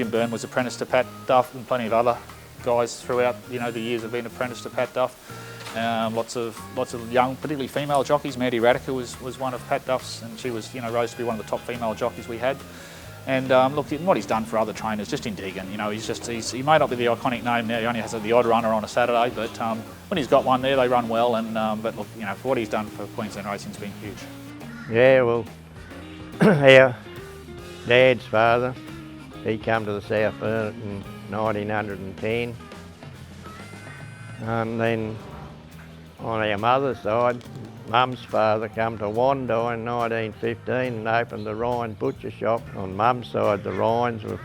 Jim Byrne was apprenticed to Pat Duff, and plenty of other guys throughout the years have been apprenticed to Pat Duff. Lots of young, particularly female jockeys. Mandy Radica was one of Pat Duff's, and she was rose to be one of the top female jockeys we had. And look, what he's done for other trainers, just in digging. He may not be the iconic name now. He only has the odd runner on a Saturday, but when he's got one there, they run well. And but look, for what he's done for Queensland racing's been huge. Yeah, well, our dad's father, he came to the South Burnett in 1910, and then on our mother's side, Mum's father come to Wandai in 1915 and opened the Ryan butcher shop. On Mum's side, the Ryans were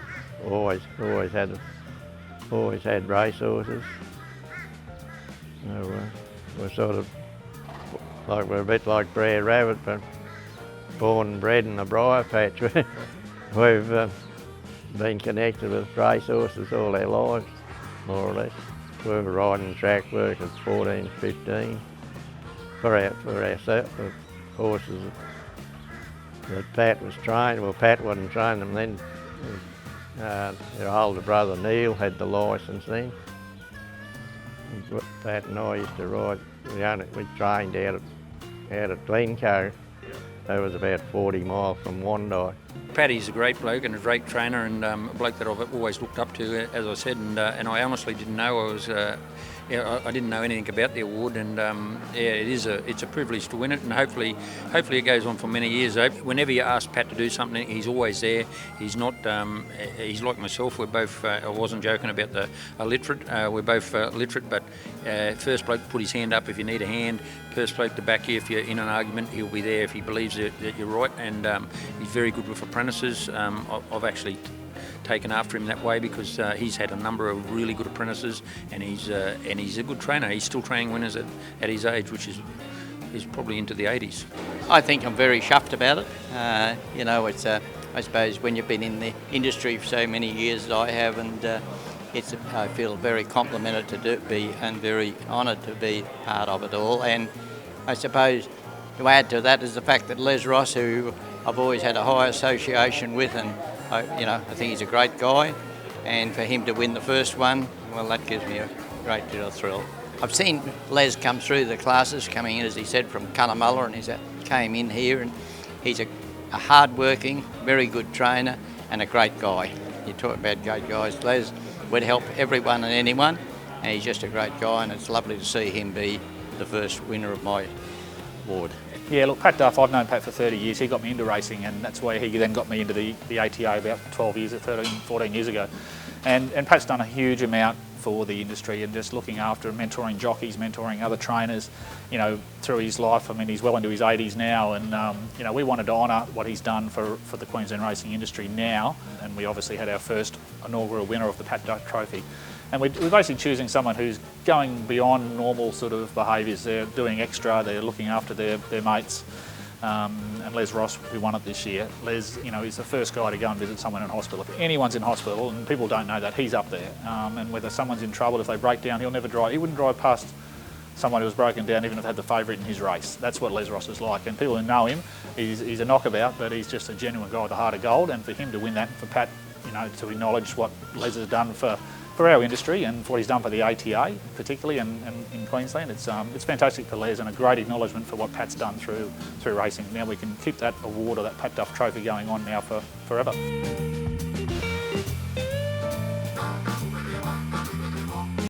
always had racehorses. So we're sort of we're a bit like Brer Rabbit, but born and bred in a briar patch. We've been connected with racehorses all our lives, more or less. We were riding track work at 14, 15 for ourselves, the horses that Pat was trained. Well, Pat wasn't training them then. Our older brother Neil had the licence then. Pat and I used to ride. We trained out at Glencoe. That was about 40 miles from Wandai. Paddy's a great bloke and a great trainer, and a bloke that I've always looked up to, as I said, and I honestly didn't know I didn't know anything about the award, and it's a privilege to win it, and hopefully it goes on for many years. Whenever you ask Pat to do something, he's always there. He's not. He's like myself. We're both. I wasn't joking about the illiterate. We're both literate, but first bloke to put his hand up if you need a hand. First bloke to back you if you're in an argument. He'll be there if he believes that you're right, and he's very good with apprentices. I've actually taken after him that way because he's had a number of really good apprentices, and he's a good trainer. He's still training winners at his age, which is probably into the 80s. I think I'm very chuffed about it. It's I suppose when you've been in the industry for so many years as I have, and I feel very complimented and very honoured to be part of it all. And I suppose to add to that is the fact that Les Ross, who I've always had a high association with, and I think he's a great guy, and for him to win the first one, well, that gives me a great deal of thrill. I've seen Les come through the classes, coming in, as he said, from Cunnamulla, and he came in here, and he's a hard-working, very good trainer and a great guy. You talk about great guys, Les would help everyone and anyone, and he's just a great guy, and it's lovely to see him be the first winner of my award. Yeah, look, Pat Duff, I've known Pat for 30 years. He got me into racing, and that's why he then got me into the ATA about 12 years, 13, 14 years ago. And Pat's done a huge amount for the industry, and just looking after mentoring jockeys, mentoring other trainers, through his life. I mean, he's well into his 80s now, and we wanted to honour what he's done for the Queensland racing industry now, and we obviously had our first inaugural winner of the Pat Duff Trophy. And we're basically choosing someone who's going beyond normal sort of behaviours. They're doing extra, they're looking after their mates. And Les Ross, who won it this year, Les, is the first guy to go and visit someone in hospital. If anyone's in hospital, and people don't know that, he's up there. And whether someone's in trouble, if they break down, he wouldn't drive past someone who was broken down even if they had the favourite in his race. That's what Les Ross is like. And people who know him, he's a knockabout, but he's just a genuine guy with a heart of gold. And for him to win that, for Pat, to acknowledge what Les has done for our industry and for what he's done for the ATA particularly, and in Queensland, it's fantastic for Les, and a great acknowledgement for what Pat's done through racing. Now we can keep that award or that Pat Duff Trophy going on now for forever.